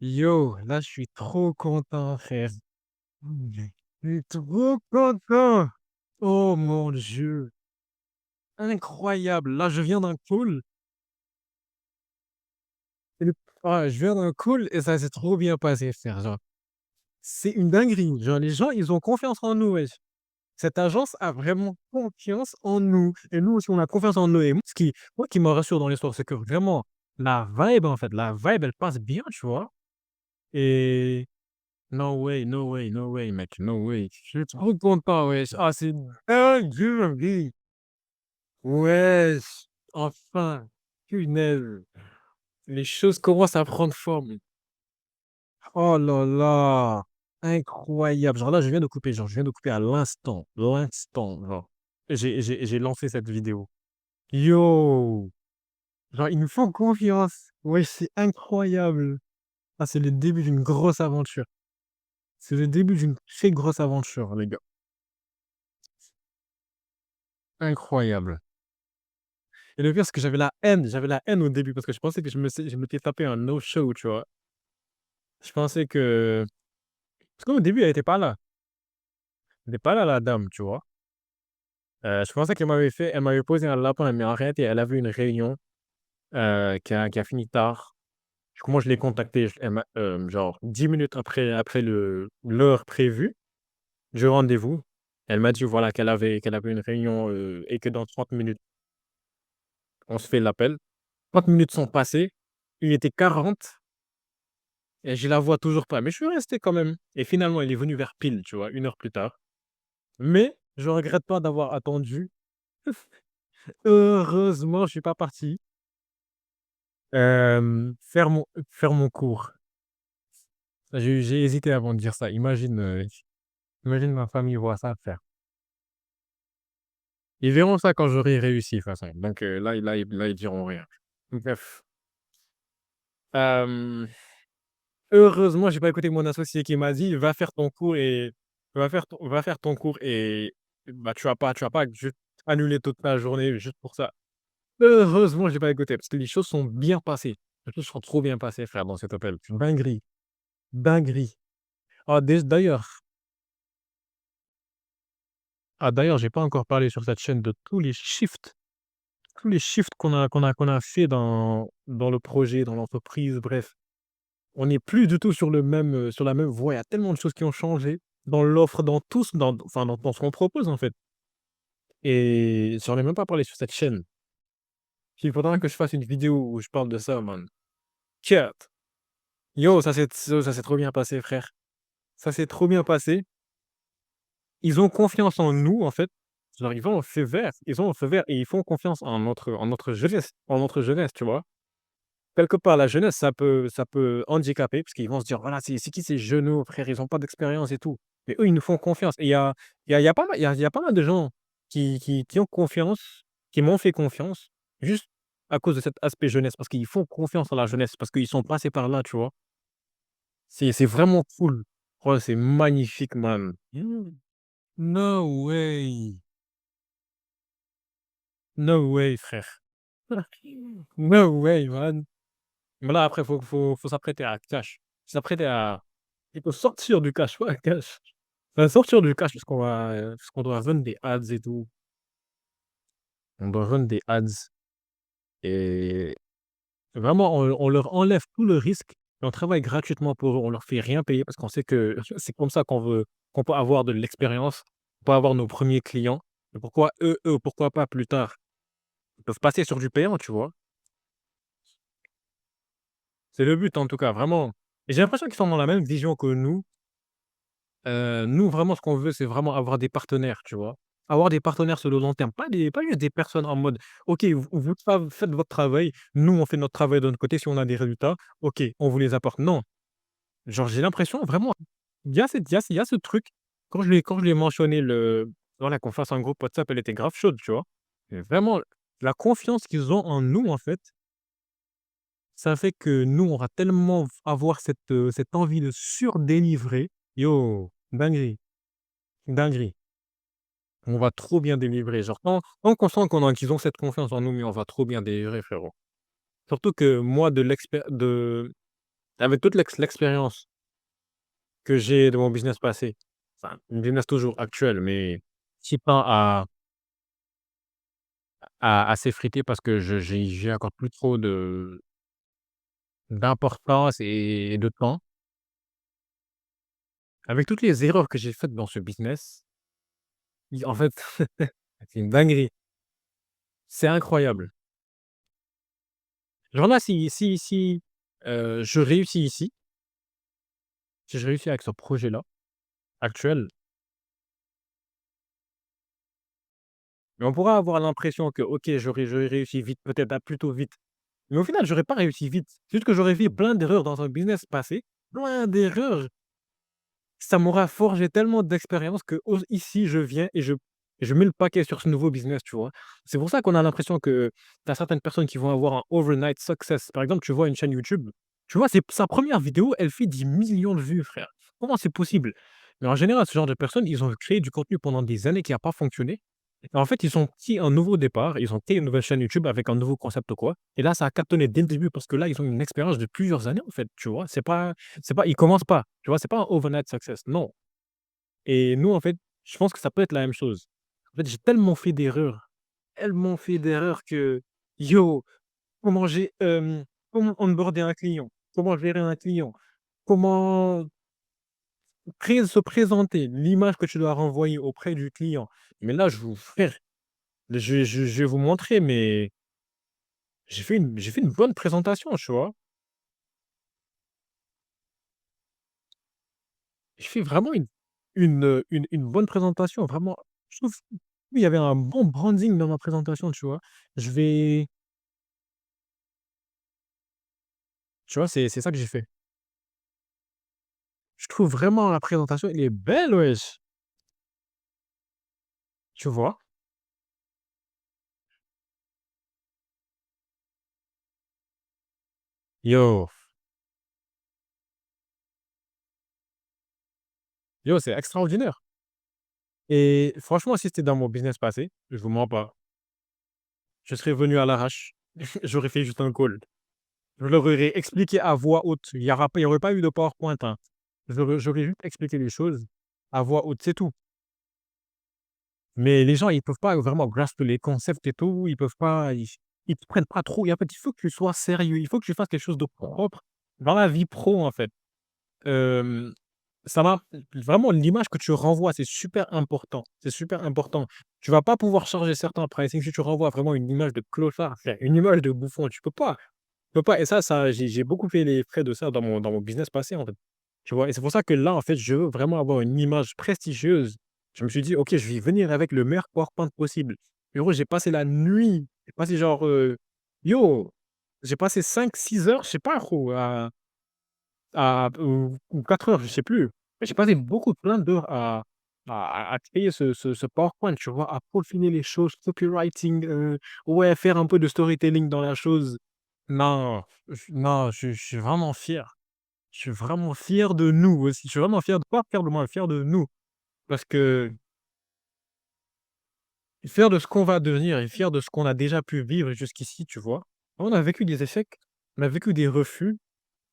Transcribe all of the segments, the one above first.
Yo, là, je suis trop content, frère. Je suis trop content. Oh mon Dieu. Incroyable. Là, je viens d'un call. Je viens d'un call et ça s'est trop bien passé, frère. Genre, c'est une dinguerie. Genre, les gens, ils ont confiance en nous, wesh. Cette agence a vraiment confiance en nous. Et nous aussi, on a confiance en nous. Et moi, ce qui me rassure dans l'histoire, c'est que vraiment, la vibe, en fait, la vibe, elle passe bien, tu vois. Et no way, no way, no way, mec, no way. Je suis trop content, wesh. Ah, c'est dingue. Wesh. Enfin. Punaise. Les choses commencent à prendre forme. Oh là là. Incroyable. Genre là, je viens de couper. Genre, je viens de couper à l'instant. L'instant. Genre. J'ai lancé cette vidéo. Yo. Genre, ils me font confiance. Ouais, c'est incroyable. Ah, c'est le début d'une grosse aventure. C'est le début d'une très grosse aventure, les gars. Incroyable. Et le pire, c'est que j'avais la haine au début parce que je pensais que je m'étais tapé un no-show, tu vois. Je pensais que. Parce qu'au début, elle était pas là. Elle était pas là, la dame, tu vois. Je pensais elle m'avait posé un lapin, mais en réalité, elle avait une réunion qui a fini tard. Du coup, moi, je l'ai contactée, genre 10 minutes après l'heure prévue du rendez-vous. Elle m'a dit voilà, qu'elle avait une réunion et que dans 30 minutes, on se fait l'appel. 30 minutes sont passées. Il était 40. Et je la vois toujours pas, mais je suis resté quand même et finalement, il est venu vers pile, tu vois, 1 heure plus tard. Mais je regrette pas d'avoir attendu. Heureusement, je suis pas parti, faire mon cours. J'ai hésité avant de dire ça. Imagine ma famille voit ça faire. Ils verront ça quand j'aurai réussi de toute façon, donc là, ils diront rien. Bref, hem, heureusement, j'ai pas écouté mon associé qui m'a dit: Va faire ton cours et bah, tu vas pas juste annuler toute ta journée juste pour ça». Heureusement, j'ai pas écouté parce que les choses sont bien passées. Les choses sont trop bien passées, frère, dans cet appel. Dinguerie, dinguerie. Ah dés d'ailleurs, j'ai pas encore parlé sur cette chaîne de tous les shifts qu'on a fait dans le projet, dans l'entreprise, bref. On n'est plus du tout sur la même voie. Il y a tellement de choses qui ont changé dans l'offre, dans ce qu'on propose, en fait. Et j'en ai même pas parlé sur cette chaîne. Il faudra que je fasse une vidéo où je parle de ça, man. Cat. Yo, ça s'est trop bien passé, frère. Ça s'est trop bien passé. Ils ont confiance en nous, en fait. Genre, ils ont un feu vert et ils font confiance en notre jeunesse, tu vois? Quelque part, la jeunesse, ça peut handicaper parce qu'ils vont se dire: «Voilà, c'est qui ces jeuneaux, frère, ils ont pas d'expérience et tout». Mais eux, ils nous font confiance et il y a pas mal il y a pas mal de gens qui ont confiance, qui m'ont fait confiance juste à cause de cet aspect jeunesse, parce qu'ils font confiance à la jeunesse, parce qu'ils sont passés par là, tu vois? C'est vraiment cool. Oh, c'est magnifique, man. No way. No way, frère. No way, man. Mais là, après, faut s'apprêter à cash. S'apprêter à il faut sortir du cash, pas cash. Sortir du cash parce qu'on doit run des ads et tout. On doit run des ads et vraiment, on leur enlève tout le risque et on travaille gratuitement pour eux. On leur fait rien payer parce qu'on sait que c'est comme ça qu'on peut avoir de l'expérience, on peut avoir nos premiers clients. Et pourquoi eux, pourquoi pas plus tard? Ils peuvent passer sur du payant, tu vois? C'est le but en tout cas, vraiment. Et j'ai l'impression qu'ils sont dans la même vision que nous. Nous vraiment ce qu'on veut, c'est vraiment avoir des partenaires, tu vois? Avoir des partenaires sur le long terme, pas juste des personnes en mode: «OK, vous faites votre travail, nous on fait notre travail de notre côté, si on a des résultats, OK, on vous les apporte». Non, genre j'ai l'impression vraiment, il y a ce truc, quand je lui ai mentionné voilà qu'on fasse un groupe WhatsApp, elle était grave chaude, tu vois? Et vraiment la confiance qu'ils ont en nous, en fait, ça fait que nous, on va tellement avoir cette envie de surdélivrer. Yo, dinguerie, dinguerie. On va trop bien délivrer. Genre, tant qu'on sent qu'ils ont cette confiance en nous, mais on va trop bien délivrer, frérot. Surtout que moi, avec toute l'expérience que j'ai de mon business passé, enfin, mon business toujours actuel, mais qui tend à s'effriter parce que je j'ai encore plus trop de d'importance et de temps. Avec toutes les erreurs que j'ai faites dans ce business, i en fait, c'est une dinguerie. C'est incroyable. Genre là, si je réussis ici, si je réussis avec ce projet-là, actuel, mais on pourra avoir l'impression que, OK, j'aurais réussi vite, peut-être à plutôt vite. Mais au final, j'aurais pas réussi vite. C'est juste que j'aurais fait plein d'erreurs dans un business passé, plein d'erreurs. Ça m'aura forgé tellement d'expérience que aus ici, je viens et je mets le paquet sur ce nouveau business, tu vois? C'est pour ça qu'on a l'impression que tu as certaines personnes qui vont avoir un overnight success. Par exemple, tu vois une chaîne YouTube, tu vois, c'est sa première vidéo, elle fait 10 millions de vues, frère. Comment c'est possible? Mais en général, ce genre de personnes, ils ont créé du contenu pendant des années qui a pas fonctionné. En fait, ils ont pris un nouveau départ, ils ont créé une nouvelle chaîne YouTube avec un nouveau concept ou quoi. Et là, ça a cartonné dès le début parce que là, ils ont une expérience de plusieurs années, en fait, tu vois? C'est pas ils commencent pas, tu vois? C'est pas un overnight success, non. Et nous, en fait, je pense que ça peut être la même chose. En fait, j'ai tellement fait d'erreurs que, yo, comment comment onboarder un client, comment gérer un client, comment se présenter, l'image que tu dois renvoyer auprès du client. Mais là, frère, je vais vous montrer, mais j'ai fait une bonne présentation, tu vois? J'ai fait vraiment une bonne présentation, vraiment. Je trouve il y avait un bon branding dans ma présentation, tu vois? Je vais Tu vois, c'est ça que j'ai fait. Je trouve vraiment la présentation, elle est belle, wesh! Tu vois? Yo, yo, c'est extraordinaire et franchement, si c'était dans mon business passé, je vous mens pas, je serais venu à l'arrache. J'aurais fait juste un call. Je leur aurais expliqué à voix haute. Il y aurait pas eu de PowerPoint, hein. J'aurais juste expliqué les choses à voix haute, c'est tout. Mais les gens, ils peuvent pas vraiment grasp les concepts et tout, ils peuvent pas, ils te prennent pas trop et en fait, il faut que tu sois sérieux, il faut que tu fasses quelque chose de propre dans la vie pro, en fait. Hem, Ça va vraiment l'image que tu renvoies, c'est super important. Tu vas pas pouvoir changer certains pricing si tu renvoies vraiment une image de clochard, frère, une image de bouffon, tu peux pas et ça j'ai beaucoup fait les frais de ça dans mon business passé, en fait. Tu vois? Et c'est pour ça que là, en fait, je veux vraiment avoir une image prestigieuse. Je me suis dit: «OK, je vais venir avec le meilleur PowerPoint possible». Frérot, j'ai passé la nuit, j'ai passé genre, yo, j'ai passé 5 6 heures, je sais pas gros, ou 4 heures, je sais plus. J'ai passé plein d'heures à créer ce PowerPoint, tu vois? À peaufiner les choses, copywriting, ouais, faire un peu de storytelling dans la chose. Non, je suis vraiment fier. Je suis vraiment fier de nous aussi. Je suis vraiment fier de pas fier de moi, fier de nous. Parce que fier de ce qu'on va devenir et fier de ce qu'on a déjà pu vivre jusqu'ici, tu vois? On a vécu des échecs, on a vécu des refus,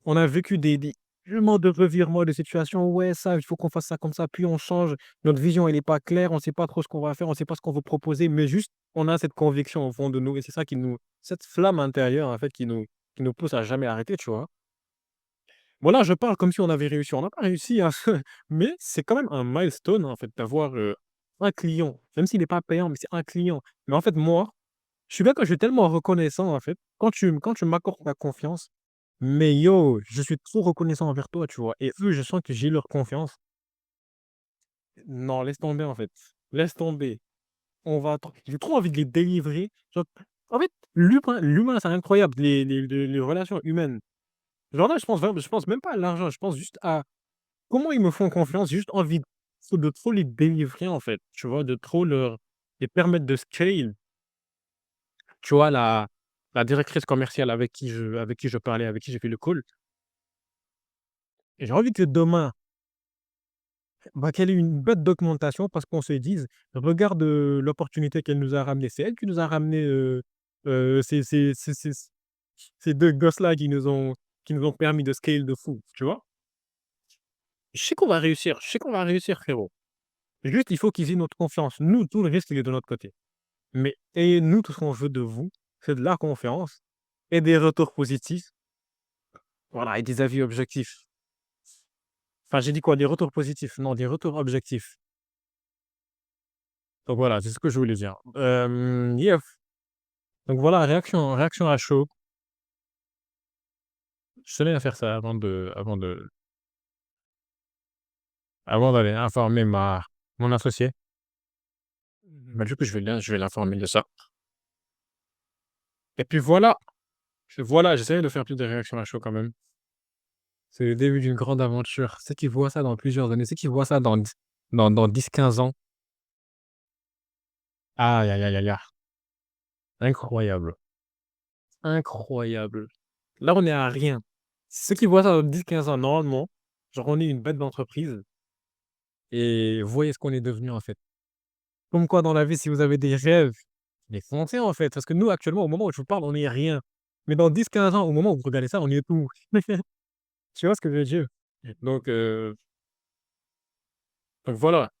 on a vécu des tellement de revirements de situation. Ouais, ça, il faut qu'on fasse ça comme ça, puis on change. Notre vision, elle est pas claire, on sait pas trop ce qu'on va faire, on sait pas ce qu'on veut proposer, mais juste, on a cette conviction au fond de nous et c'est ça qui nous cette flamme intérieure, en fait, qui nous pousse à jamais arrêter, tu vois? Bon là, je parle comme si on avait réussi. On n'a pas réussi, hein, mais c'est quand même un milestone, en fait, d'avoir, un client. Même s'il est pas payant, mais c'est un client. Mais en fait, moi, je suis bien que je suis tellement reconnaissant, en fait. Quand tu m'accordes ta confiance, mais yo, je suis trop reconnaissant envers toi, tu vois? Et eux, je sens que j'ai leur confiance. Non, laisse tomber, en fait. Laisse tomber. On va attendre. J'ai trop envie de les délivrer. Genre, en fait, l'humain, c'est incroyable, les relations humaines. Genre là, je pense même pas à l'argent, je pense juste à comment ils me font confiance, j'ai juste envie de trop les délivrer, en fait, tu vois? De trop leur les permettre de scale. Tu vois, la directrice commerciale avec qui je parlais, avec qui j'ai fait le call, et j'ai envie que demain, bah, qu'elle ait une bête d'augmentation parce qu'on se dise: «Regarde, l'opportunité qu'elle nous a ramenée». C'est elle qui nous a ramené, ces 2 gosses-là qui nous ont qui nous ont permis de scale de fou, tu vois? Je sais qu'on va réussir, je sais qu'on va réussir frérot. Juste, il faut qu'ils aient notre confiance. Nous, tout le reste, il est de notre côté. Mais et nous, tout ce qu'on veut de vous, c'est de la confiance et des retours positifs, voilà et des avis objectifs. Enfin, j'ai dit quoi? Des retours positifs? Non, des retours objectifs. Donc voilà, c'est ce que je voulais dire. Yes, donc voilà, réaction à chaud. Je tenais à faire ça avant d'aller informer ma mon associé. Bah, du coup, je vais l'informer de ça et puis voilà, j'essaie de faire plus de réactions à chaud quand même. C'est le début d'une grande aventure. Ceux qui voient ça dans plusieurs années, ceux qui voient ça dans 10-15 ans, aïe, aïe, aïe, aïe, aïe, incroyable, incroyable. Là, on est à rien. Ceux qui voient ça dans 10-15 ans, normalement, genre, on est une bête d'entreprise et voyez ce qu'on est devenu, en fait. Comme quoi, dans la vie, si vous avez des rêves, mais foncez, en fait, parce que nous, actuellement, au moment où je vous parle, on est rien. Mais dans 10-15 ans, au moment où vous regardez ça, on est tout. Tu vois ce que je veux dire? Donc heu, donc voilà,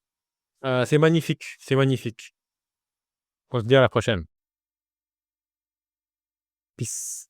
c'est magnifique, c'est magnifique. On se dit à la prochaine. Peace.